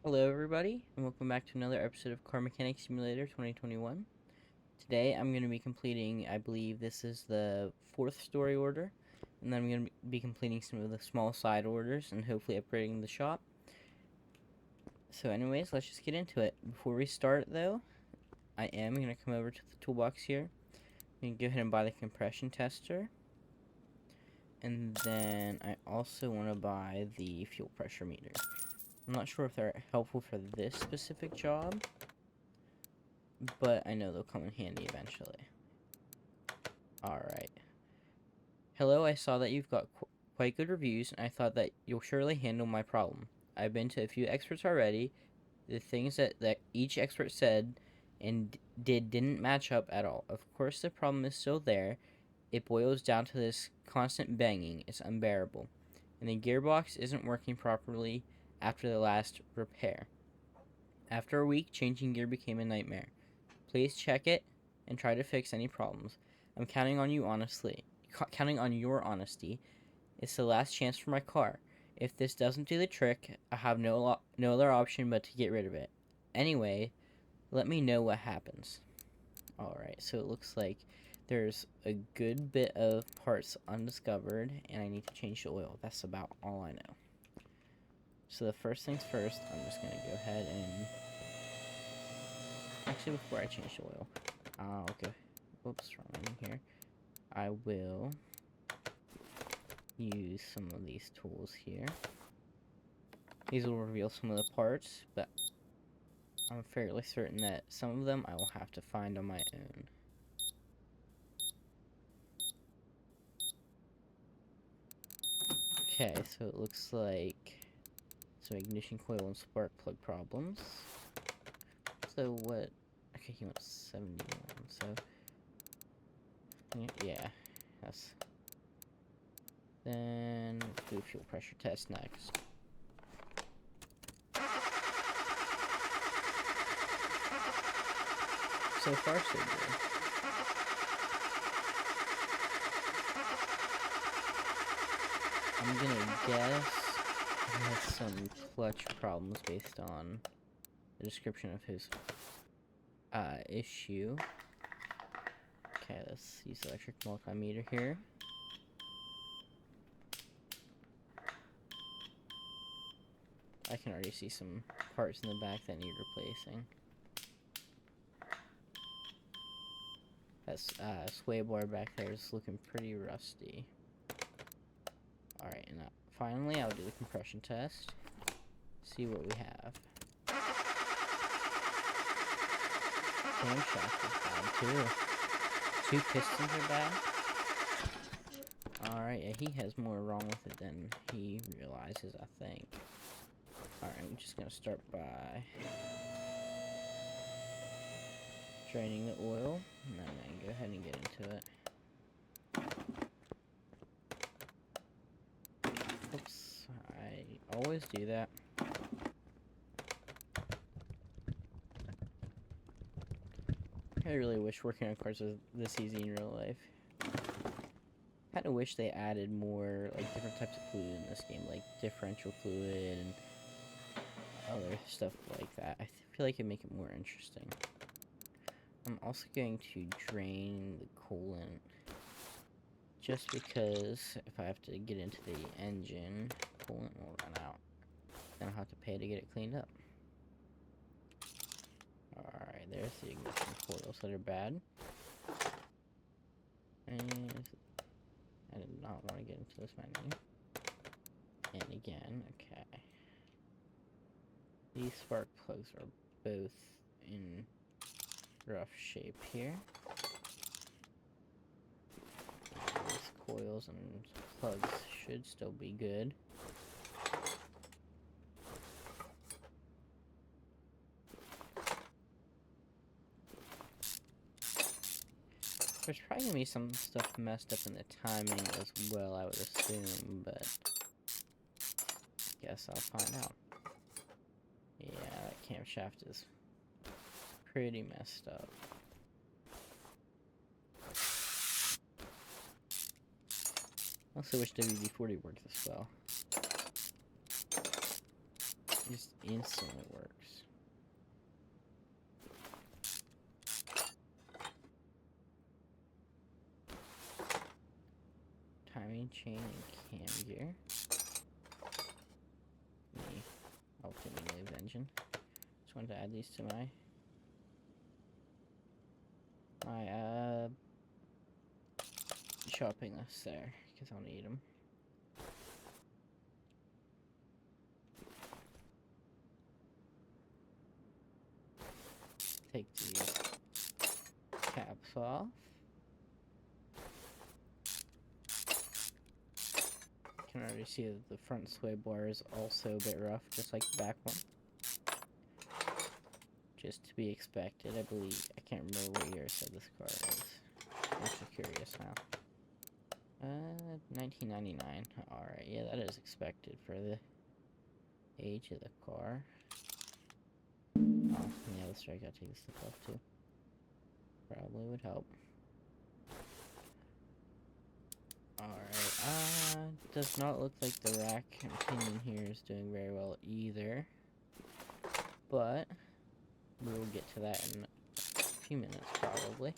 Hello everybody, and welcome back to another episode of Car Mechanic Simulator 2021. Today I'm going to be completing, I believe this is the 4th story order, and then I'm going to be completing some of the small side orders and hopefully upgrading the shop. So anyways, let's just get into it. Before we start though, I am going to come over to the toolbox here. I'm going to go ahead and buy the compression tester. And then I also want to buy the fuel pressure meter. I'm not sure if they're helpful for this specific job, but I know they'll come in handy eventually. Alright. Hello, I saw that you've got quite good reviews, and I thought that you'll surely handle my problem. I've been to a few experts already. The things that each expert said and didn't match up at all. Of course, the problem is still there. It boils down to this constant banging. It's unbearable. And the gearbox isn't working properly after the last repair. After a week, changing gear became a nightmare. Please check it and try to fix any problems. I'm counting on you honestly. Counting on your honesty. It's the last chance for my car. If this doesn't do the trick, I have no other option but to get rid of it. Anyway, let me know what happens. Alright, so it looks like there's a good bit of parts undiscovered, and I need to change the oil. That's about all I know. So the first things first, I'm just going to go ahead and... Actually, before I change the oil, okay. Whoops, wrong in here. I will use some of these tools here. These will reveal some of the parts, but I'm fairly certain that some of them I will have to find on my own. Okay, so it looks like some ignition coil and spark plug problems. So what? Okay, he wants 71, so... Yeah, that's... Then, do a fuel pressure test next. So far, so good. I'm gonna guess he has some clutch problems based on the description of his issue. Okay, let's use the electric multimeter here. I can already see some parts in the back that need replacing. That sway bar back there is looking pretty rusty. Alright, and finally I'll do the compression test. See what we have. Camshaft is bad too. 2 pistons are bad. Alright, yeah, he has more wrong with it than he realizes, I think. Alright, I'm just gonna start by draining the oil, and then I'm gonna go ahead and get into it. Oops, I always do that. I really wish working on cars was this easy in real life. I kinda wish they added more, like, different types of fluid in this game, like differential fluid and other stuff like that. I feel like it'd make it more interesting. I'm also going to drain the coolant, just because if I have to get into the engine, coolant will run out. Then I'll have to pay to get it cleaned up. Alright, there's the ignition coils that are bad. And I did not want to get into this menu. And again, okay. These spark plugs are both in rough shape here. These coils and plugs should still be good. There's probably gonna be some stuff messed up in the timing as well, I would assume, but I guess I'll find out. Yeah, that camshaft is pretty messed up. I also wish WD-40 worked as well. just instantly works. Timing chain and cam gear. Me ultimately live engine. Just wanted to add these to my shopping list there because I'll need them. Take these caps off. You can already see that the front sway bar is also a bit rough, just like the back one. Just to be expected, I believe. I can't remember what year I said this car is. I'm actually curious now. 1999. Alright, yeah, that is expected for the age of the car. Oh, yeah, that's right, I gotta take this stuff off too. Probably would help. Alright, does not look like the rack and pinion here is doing very well either. But, we will get to that in a few minutes, probably.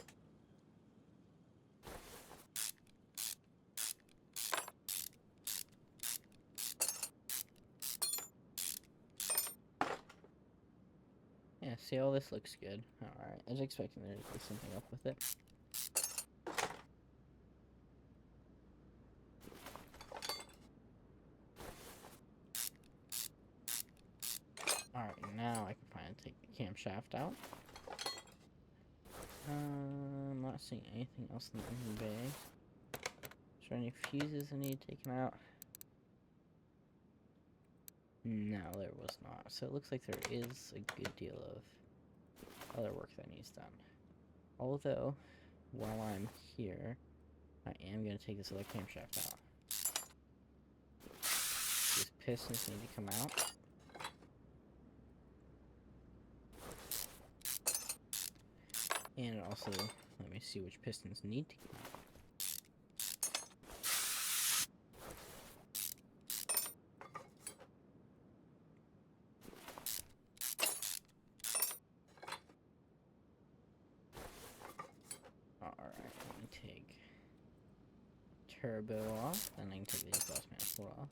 Yeah, see, all this looks good. Alright, I was expecting there to be something up with it. Alright, now I can finally take the camshaft out. I'm not seeing anything else in the engine bay. Is there any fuses I need taken out? No, there was not. So it looks like there is a good deal of other work that needs done. Although, while I'm here, I am going to take this other camshaft out. These pistons need to come out. And also, let me see which pistons need to come out. Alright, let me take turbo off, then I can take the exhaust manifold off.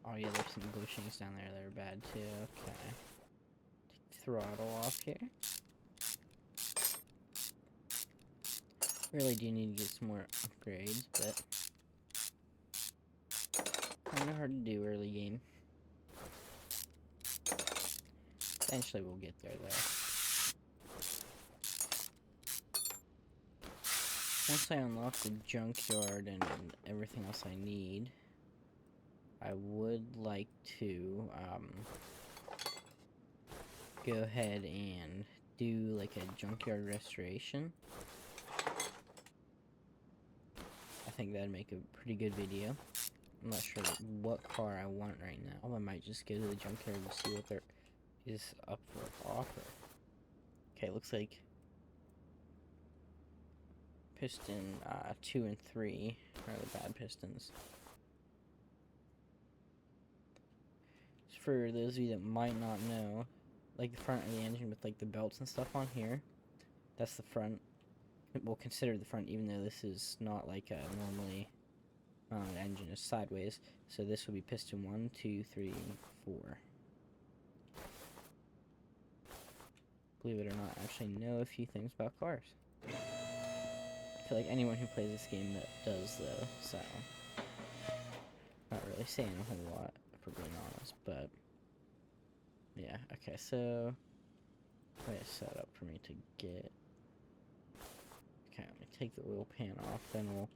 Oh yeah, there's some bushings down there that are bad too. Okay. Take throttle off here. Really do need to get some more upgrades, but kind of hard to do early game. Eventually we'll get there though. Once I unlock the junkyard and everything else I need, I would like to go ahead and do like a junkyard restoration. I think that'd make a pretty good video. I'm not sure what car I want right now. I might just go to the junkyard and see what there is up for offer. Okay, looks like piston 2 and 3 are the bad pistons. For those of you that might not know, like the front of the engine with like the belts and stuff on here, that's the front. We'll consider the front, even though this is not like a normally engine is sideways. So this will be piston 1, 2, 3, 4. Believe it or not, I actually know a few things about cars. I feel like anyone who plays this game that does though, so not really saying a whole lot, if we're being honest, but yeah, okay, so way it's set up for me to get. Okay, let me take the oil pan off, then we'll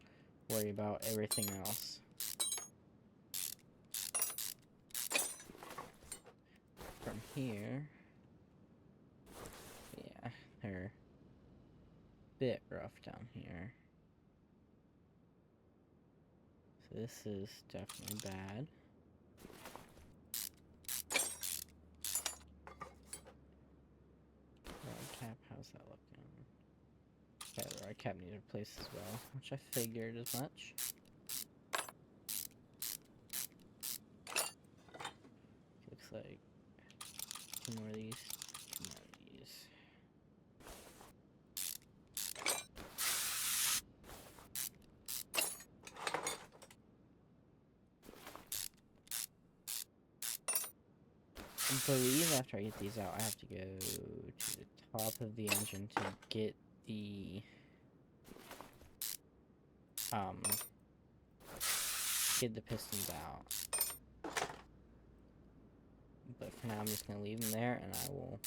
worry about everything else. From here, yeah, they're a bit rough down here. So this is definitely bad. Cap has cap needs replaced as well, which I figured as much. Looks like 2 more of these, 2 more of these. I believe after I get these out, I have to go to the top of the engine to get the pistons out. But for now, I'm just gonna leave them there, and I will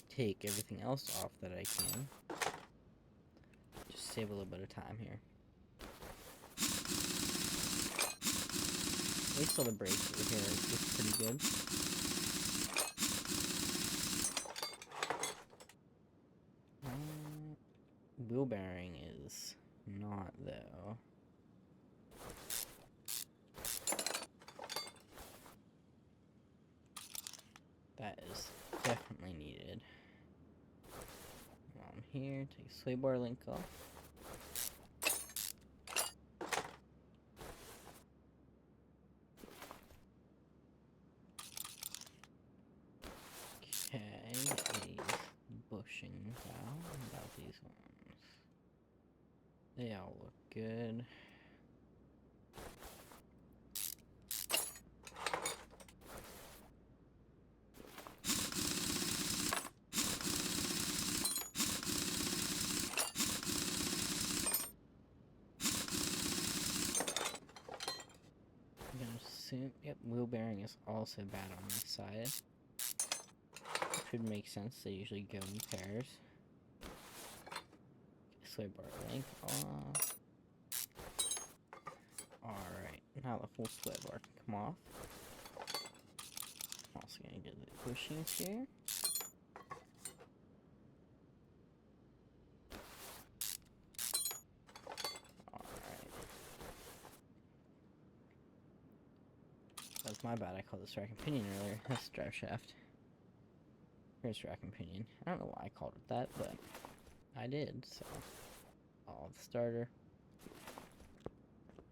take everything else off that I can. Just save a little bit of time here. At least all the brakes over here look pretty good. Wheel bearing is not, though. That is definitely needed. While I'm here, take a sway bar link off. Okay, get these bushings out. What about these ones? They all look good. I'm gonna assume, yep, wheel bearing is also bad on this side. Should make sense, they usually go in pairs. Sway bar link off. Alright, now the full sway bar can come off. I'm also gonna get the bushings here. Alright. That's my bad, I called this rack and pinion earlier. That's drive shaft. Here's rack and pinion. I don't know why I called it that, but I did, so. All the starter.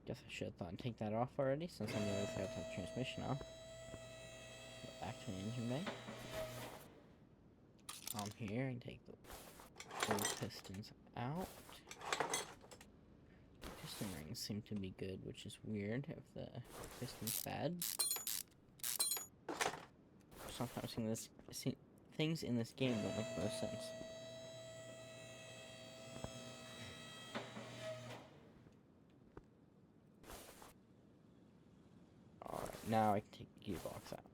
Guess I should have thought and take that off already, since I'm the other side of the transmission off. Go back to the engine bay. I'm here and take the old pistons out. Piston rings seem to be good, which is weird if the piston's bad. Sometimes things in this game don't make no sense. Alright, now I can take the gearbox out.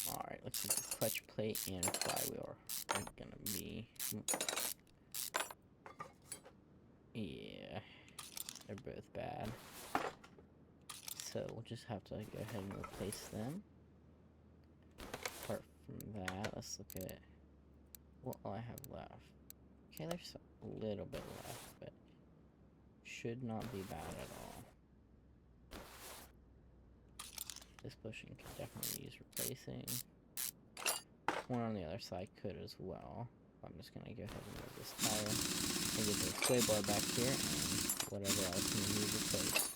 Alright, looks like the clutch plate and flywheel are gonna be... Yeah, they're both bad. So we'll just have to go ahead and replace them. Apart from that, let's look at what I have left. Okay, there's a little bit left, but should not be bad at all. This bushing could definitely use replacing. One on the other side could as well. I'm just gonna go ahead and move this tire and get the sway bar back here and whatever else we need replaced.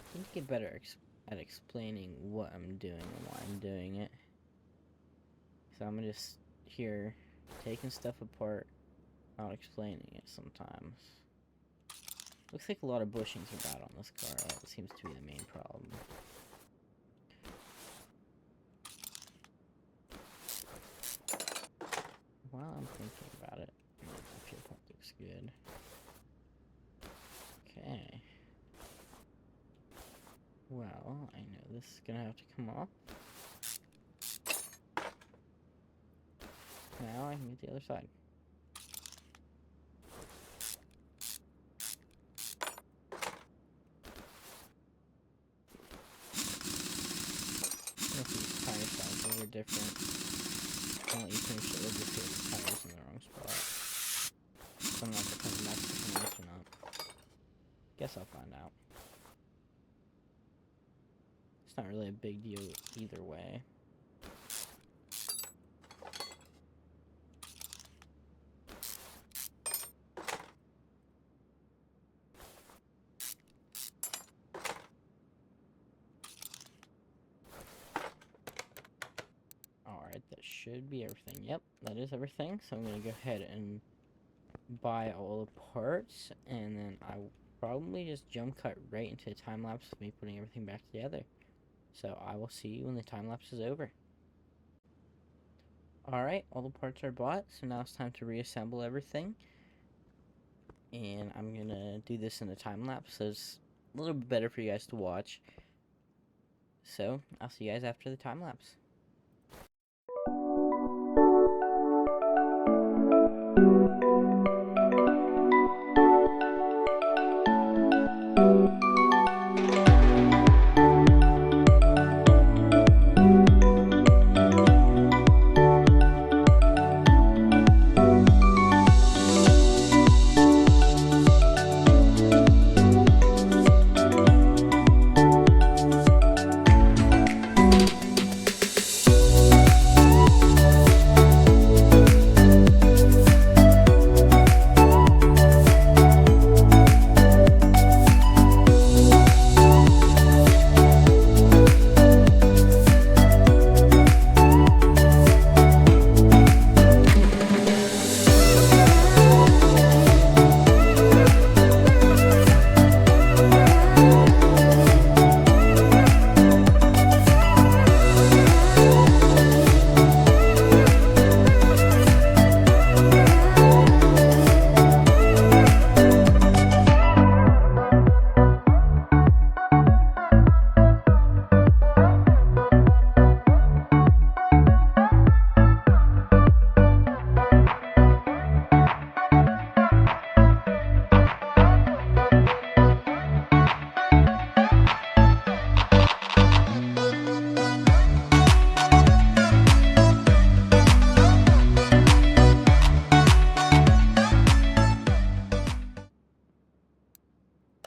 I need to get better at explaining what I'm doing and why I'm doing it. So I'm just here taking stuff apart, not explaining it sometimes. Looks like a lot of bushings are bad on this car. That seems to be the main problem. While I'm thinking about it, my fuel pump looks good. Okay. Well, I know this is gonna have to come off. Now I can get the other side. If these tire sizes are different. I'll let you finish it with the tires in the wrong spot. So I'm not becoming max determination up. Guess I'll find out. It's not really a big deal either way. Alright, that should be everything. Yep, that is everything. So I'm going to go ahead and buy all the parts, and then I will probably just jump cut right into a time lapse of me putting everything back together. So I will see you when the time lapse is over. Alright, all the parts are bought, so now it's time to reassemble everything. And I'm going to do this in a time lapse, so it's a little bit better for you guys to watch. So I'll see you guys after the time lapse.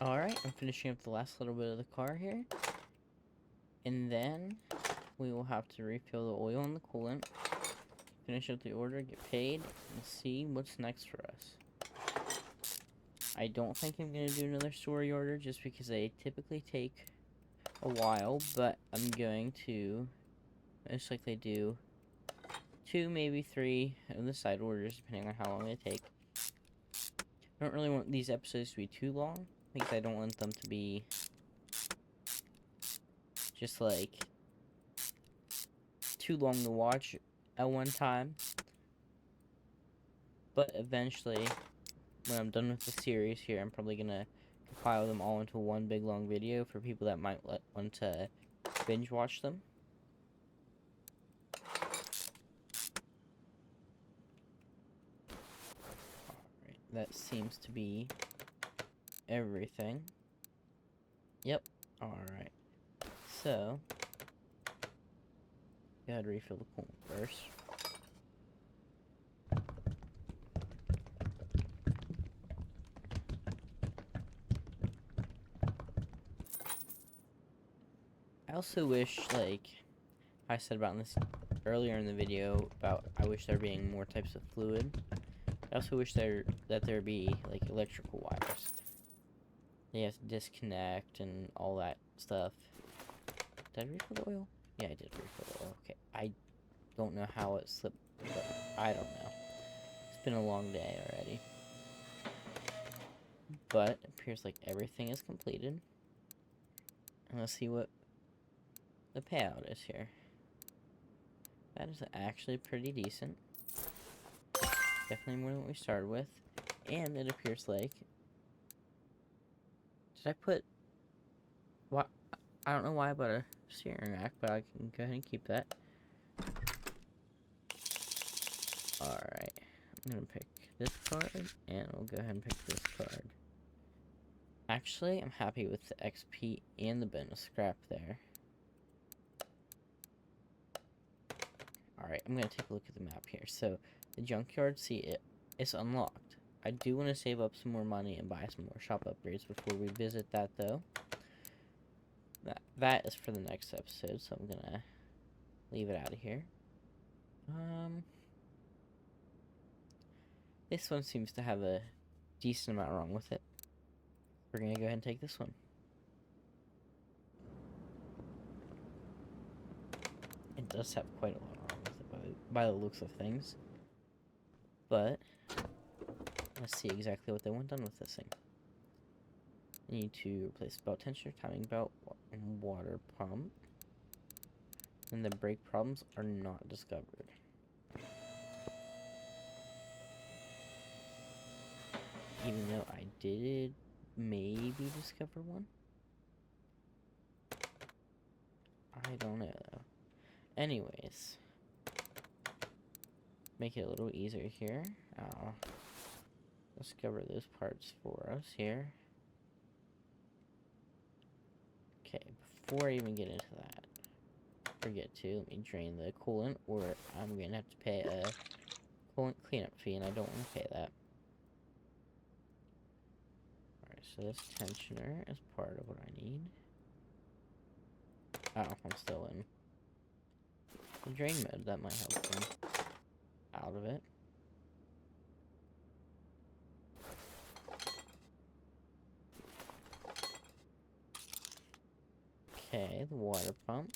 Alright, I'm finishing up the last little bit of the car here. And then we will have to refill the oil and the coolant, finish up the order, get paid, and see what's next for us. I don't think I'm going to do another story order just because they typically take a while, but I'm going to most likely do 2, maybe 3 of the side orders depending on how long they take. I don't really want these episodes to be too long because I don't want them to be just like too long to watch at one time. But eventually, when I'm done with the series here, I'm probably gonna compile them all into one big long video for people that might want to binge watch them. Alright, that seems to be everything. Yep, alright. So, go ahead and refill the coolant first. I also wish, like I said about this earlier in the video, about I wish there being more types of fluid. I also wish that there be, like, electrical wires. You have to disconnect and all that stuff. Did I refill the oil? Yeah, I did refill the oil. Okay, I don't know how it slipped, but I don't know. It's been a long day already. But it appears like everything is completed. And let's see what the payout is here. That is actually pretty decent. Definitely more than what we started with. And it appears like... Did I put... What? I don't know why I bought a steering rack, but I can go ahead and keep that. Alright. I'm gonna pick this card, and we'll go ahead and pick this card. Actually, I'm happy with the XP and the bonus scrap there. Alright. Alright, I'm gonna take a look at the map here. So, the junkyard, see, it's unlocked. I do want to save up some more money and buy some more shop upgrades before we visit that, though. That is for the next episode, so I'm gonna leave it out of here. This one seems to have a decent amount wrong with it. We're gonna go ahead and take this one. It does have quite a lot wrong with it by the looks of things. But let's see exactly what they want done with this thing. I need to replace belt tensioner, timing belt, and water pump. And the brake problems are not discovered. Even though I did maybe discover one. I don't know though. Anyways. Make it a little easier here. I'll discover those parts for us here. Okay, before I even get into that, forget to, let me drain the coolant, or I'm gonna have to pay a coolant cleanup fee, and I don't want to pay that. Alright, so this tensioner is part of what I need. Oh, I'm still in the drain mode. That might help them out of it. Okay, the water pump.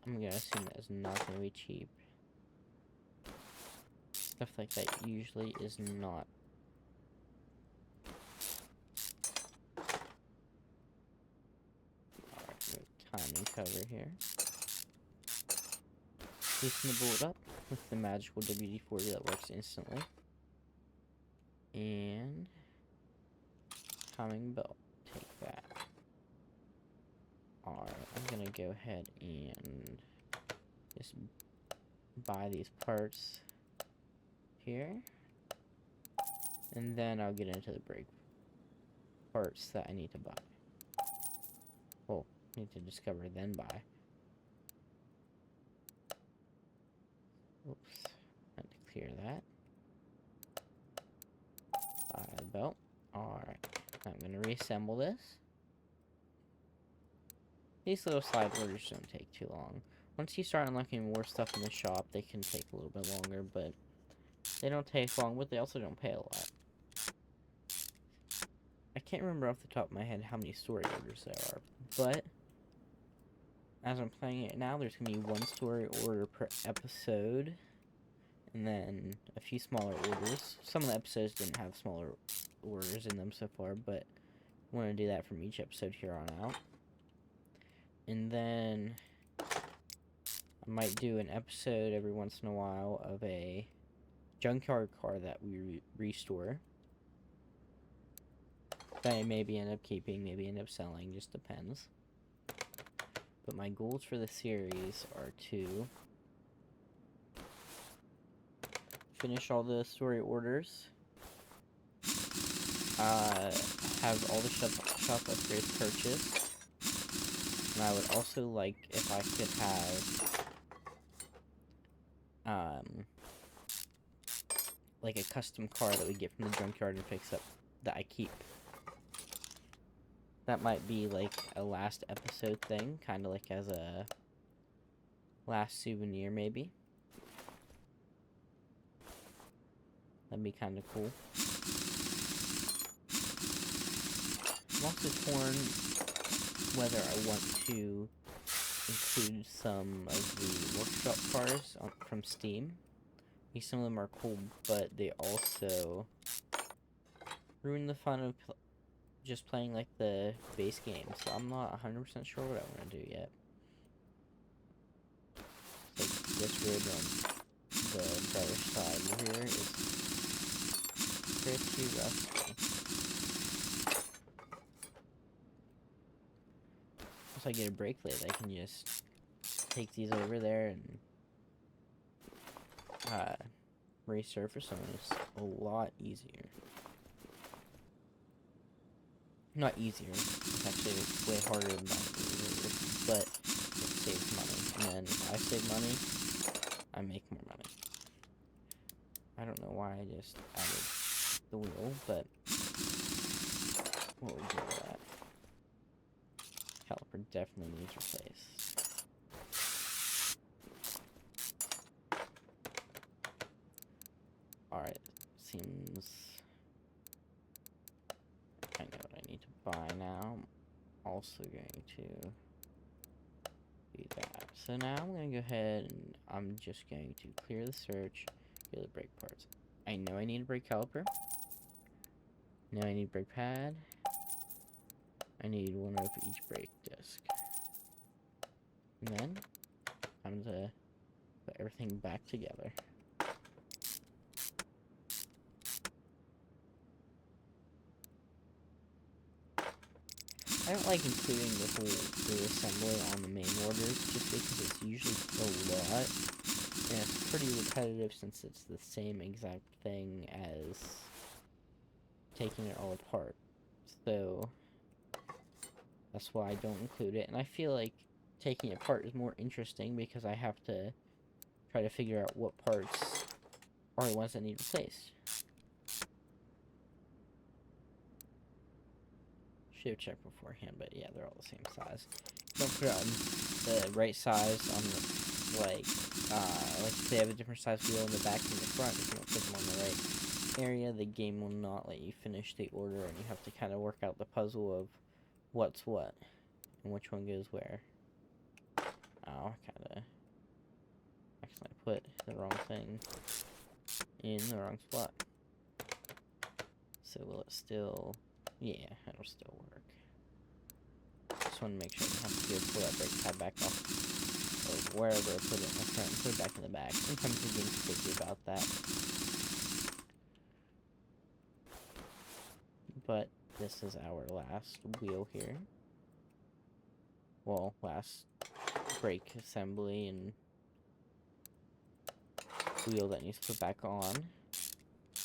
I'm gonna assume that is not gonna be cheap. Stuff like that usually is not. Alright, timing cover here. Loosen the bullet up with the magical WD-40 that works instantly. And timing belt. Take that. Alright, I'm gonna go ahead and just buy these parts here. And then I'll get into the brake parts that I need to buy. Well, need to discover, then buy. Oops, I had to clear that. Buy the belt. Alright, I'm gonna reassemble this. These little slide orders don't take too long. Once you start unlocking more stuff in the shop, they can take a little bit longer, but they don't take long, but they also don't pay a lot. I can't remember off the top of my head how many story orders there are, but as I'm playing it now, there's going to be one story order per episode, and then a few smaller orders. Some of the episodes didn't have smaller orders in them so far, but I want to do that from each episode here on out. And then I might do an episode every once in a while of a junkyard car that we restore. That I maybe end up keeping, maybe end up selling, just depends. But my goals for the series are to finish all the story orders, have all the shop upgrades purchased, and I would also like if I could have like a custom car that we get from the junkyard and fix up that I keep. That might be like a last episode thing, kind of like as a last souvenir maybe. That'd be kind of cool. I'm also torn whether I want to include some of the workshop cars from Steam. Some of them are cool, but they also ruin the fun of just playing like the base game, so I'm not 100% sure what I want to do yet. So this rig on the driver's side here is pretty rusty. Once I get a brake lid, I can just take these over there and resurface them. It's a lot easier. Not easier, it's actually way harder than that, but it saves money. And then if I save money, I make more money. I don't know why I just added the wheel, but we'll do that. Caliper definitely needs replaced. Alright, seems... I know what I need to buy now. I'm also going to do that. So now I'm going to go ahead and I'm just going to clear the search, get the brake parts. I know I need a brake caliper. Now I need brake pad. I need one of each brake disc. And then I'm going to put everything back together. I don't like including the whole assembly on the main orders just because it's usually a lot. And it's pretty repetitive since it's the same exact thing as taking it all apart. So that's why I don't include it. And I feel like taking it apart is more interesting because I have to try to figure out what parts are the ones that need replaced. Should have checked beforehand, but yeah, they're all the same size. Don't put it on the right size on the, like if they have a different size wheel in the back and the front. If you don't put them on the right area, the game will not let you finish the order, and you have to kind of work out the puzzle of what's what and which one goes where. Oh, I kind of actually put the wrong thing in the wrong spot. So will it still... Yeah, it'll still work. Just want to make sure I don't have to go pull that brake pad back off of wherever I put it in the front and put it back in the back. Sometimes the game's picky about that. But this is our last wheel here. Well, last brake assembly and wheel that needs to put back on.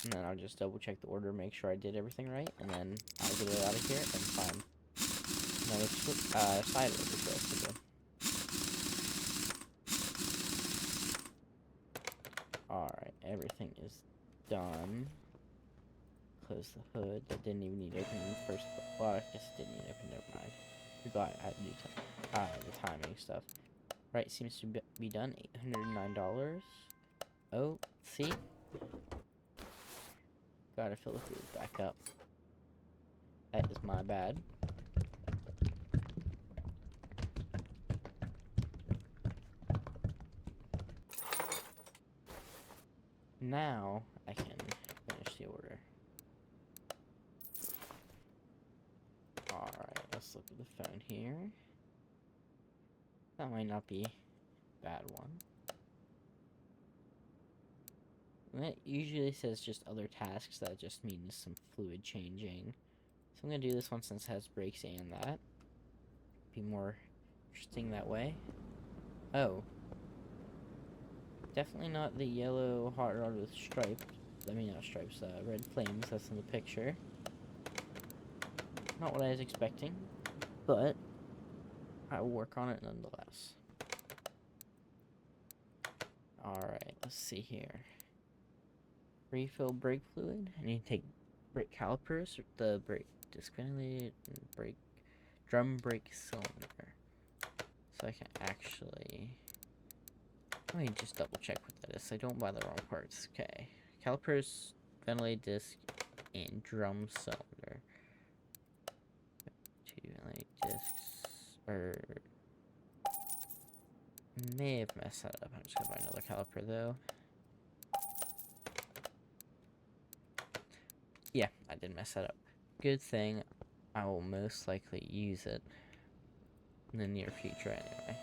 And then I'll just double check the order, make sure I did everything right, and then I'll get it out of here and find another side order for us to do. Alright, everything is done. Close the hood. That didn't even need opening in the first place. Well, I guess it didn't need open, never mind. Forgot I had to do the timing stuff. Right, seems to be done. $809. Oh, see? Gotta fill the food back up. That is my bad. Now I can finish the order. Alright, let's look at the phone here. That might not be a bad one. And it usually says just other tasks. That just means some fluid changing. So I'm going to do this one since it has brakes and that. Be more interesting that way. Oh. Definitely not the yellow hot rod with stripes. I mean, not stripes, red flames. That's in the picture. Not what I was expecting. But I will work on it nonetheless. Alright, let's see here. Refill brake fluid. I need to take brake calipers, the brake disc ventilated, and brake drum brake cylinder. So I can actually... Let me just double check what that is so I don't buy the wrong parts. Okay. Calipers, ventilated disc, and drum cylinder. Two ventilated discs. Or... May have messed that up. I'm just gonna buy another caliper though. Yeah, I did mess that up. Good thing I will most likely use it in the near future anyway.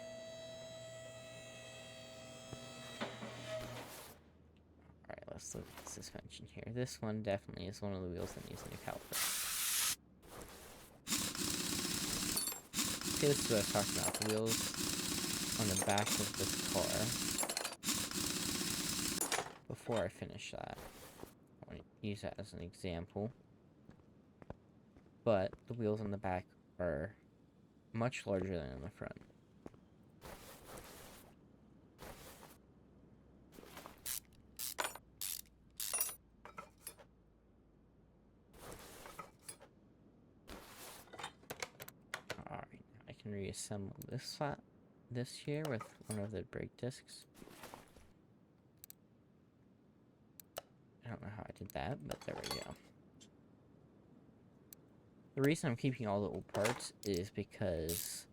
Alright, let's look at the suspension here. This one definitely is one of the wheels that needs a new caliper. Okay, this is what I was talking about. The wheels on the back of this car. Before I finish that, I want to use that as an example. But the wheels on the back are much larger than in the front. reassemble this here with one of the brake discs. I don't know how I did that, but there we go. The reason I'm keeping all the old parts is because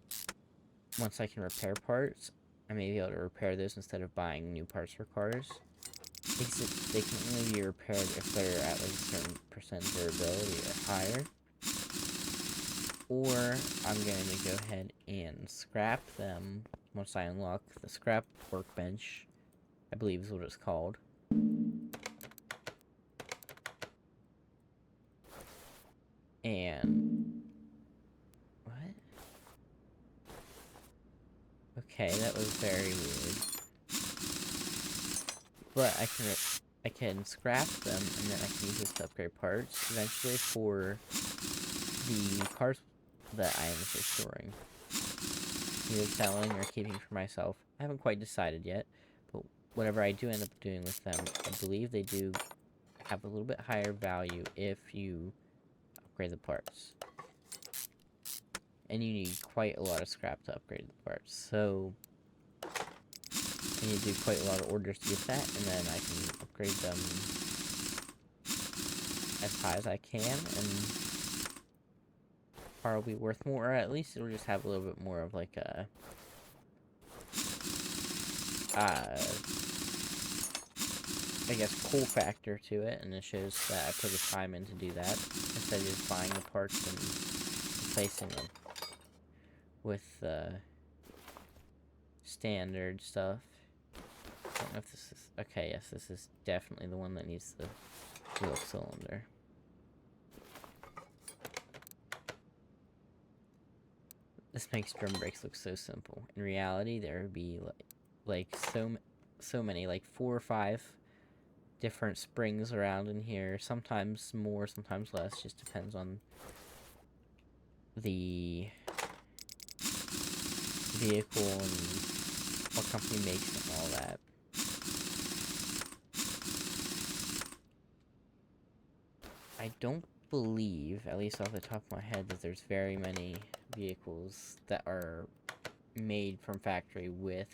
once I can repair parts, I may be able to repair those instead of buying new parts for cars. Because they can only be repaired if they're at like a certain percent durability or higher. Or I'm going to go ahead and scrap them once I unlock the scrap workbench, I believe is what it's called. And what? Okay, that was very weird. But I can scrap them, and then I can use this to upgrade parts eventually for the cars that I am restoring. Either selling or keeping for myself. I haven't quite decided yet, but whatever I do end up doing with them, I believe they do have a little bit higher value if you upgrade the parts. And you need quite a lot of scrap to upgrade the parts, so I need to do quite a lot of orders to get that, and then I can upgrade them as high as I can, and car will be worth more, or at least it'll just have a little bit more of like a I guess cool factor to it, and it shows that I put the time in to do that instead of just buying the parts and replacing them with standard stuff. I don't know if this is okay. Yes, this is definitely the one that needs the wheel cylinder. This makes drum brakes look so simple. In reality, there would be like so many, like 4 or 5 different springs around in here. Sometimes more, sometimes less. Just depends on the vehicle and what company makes it and all that. I don't believe, at least off the top of my head, that there's very many vehicles that are made from factory with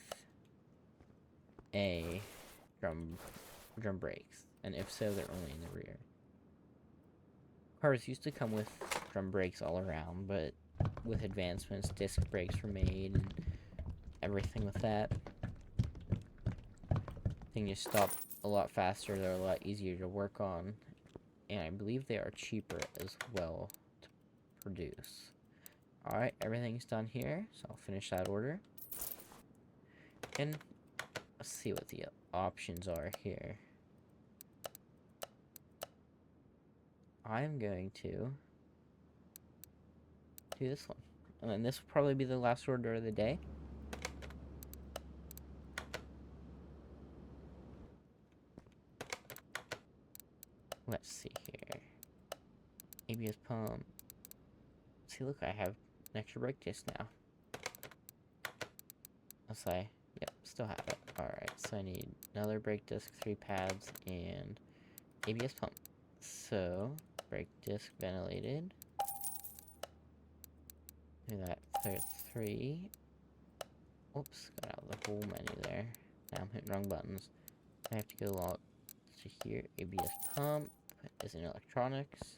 a drum brakes, and if so, they're only in the rear. Cars used to come with drum brakes all around, but with advancements, disc brakes were made and everything with that. Things just stop a lot faster, they're a lot easier to work on, and I believe they are cheaper as well to produce. Alright, everything's done here, so I'll finish that order. And let's see what the options are here. I'm going to do this one. And then this will probably be the last order of the day. Let's see here. ABS pump. See, look, I have an extra brake disc now. I'll say, yep, still have it. Alright, so I need another brake disc, 3 pads, and ABS pump. So, brake disc ventilated. Do that for 3. Oops, got out of the whole menu there. Now I'm hitting wrong buttons. I have to go log to here. ABS pump is in electronics.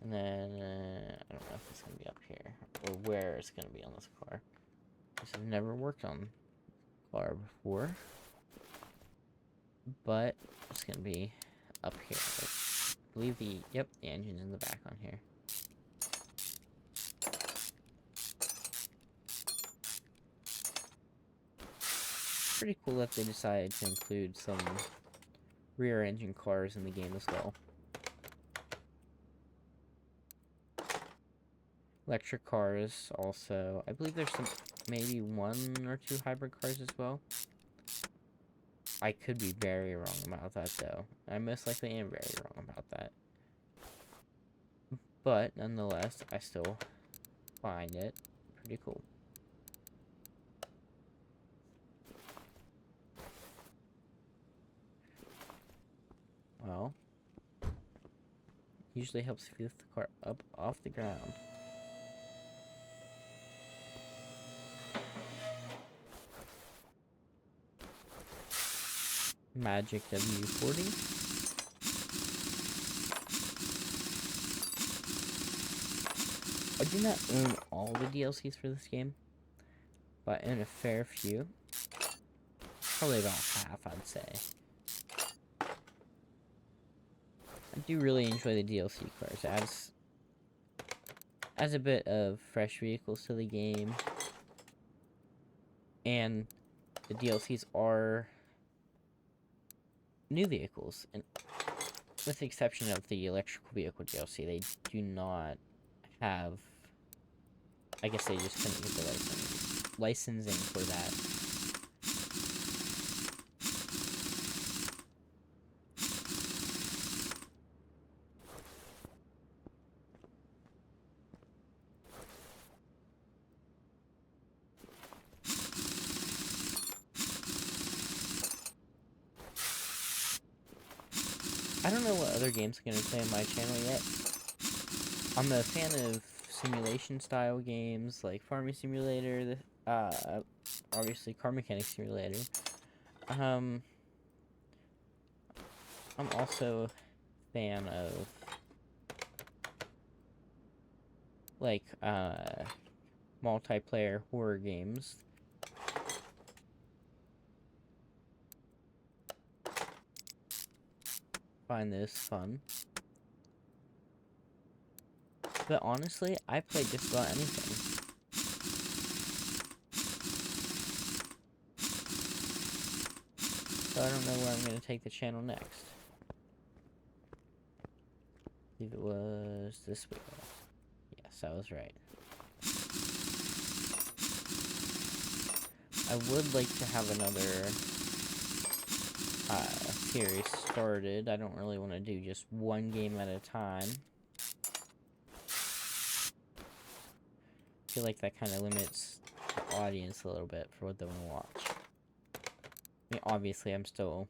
And then, I don't know if it's going to be up here, or where it's going to be on this car. Because I've never worked on a car before. But it's going to be up here. I believe the engine's in the back on here. Pretty cool that they decided to include some rear engine cars in the game as well. Electric cars also. I believe there's some, maybe 1 or 2 hybrid cars as well. I could be very wrong about that though. I most likely am very wrong about that. But nonetheless, I still find it pretty cool. Well, usually helps lift the car up off the ground. Magic W40. I do not own all the DLCs for this game, but I own a fair few. Probably about half, I'd say. I do really enjoy the DLC cars. It adds a bit of fresh vehicles to the game. And the DLCs are new vehicles. And with the exception of the electrical vehicle DLC, they do not have... I guess they just couldn't get the licensing for that. I don't know what other games are going to play on my channel yet. I'm a fan of simulation style games like Farming Simulator, obviously Car Mechanic Simulator. I'm also a fan of like multiplayer horror games. Find this fun. But honestly, I play just about anything. So I don't know where I'm going to take the channel next. I believe it was this wheel. Yes, I was right. I would like to have another series started. I don't really want to do just one game at a time. I feel like that kind of limits the audience a little bit for what they want to watch. I mean, obviously, I'm still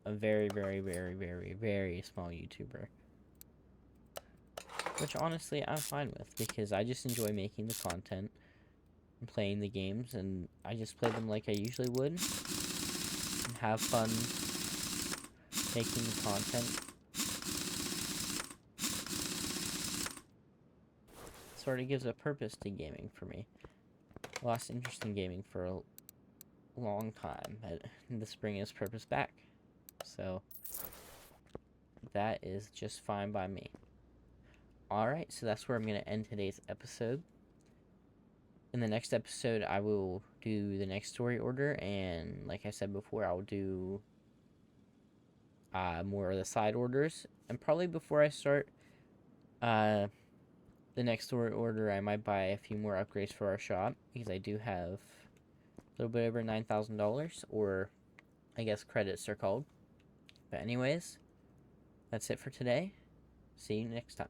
a very, very, very, very, very small YouTuber. Which, honestly, I'm fine with, because I just enjoy making the content and playing the games, and I just play them like I usually would. And have fun making the content. Sort of gives a purpose to gaming for me. I lost interest in gaming for a long time, but this brings its purpose back. So, that is just fine by me. Alright, so that's where I'm going to end today's episode. In the next episode, I will do the next story order, and like I said before, I'll do more of the side orders. And probably before I start the next story order, I might buy a few more upgrades for our shop, because I do have a little bit over $9,000, or I guess credits are called. But anyways, that's it for today. See you next time.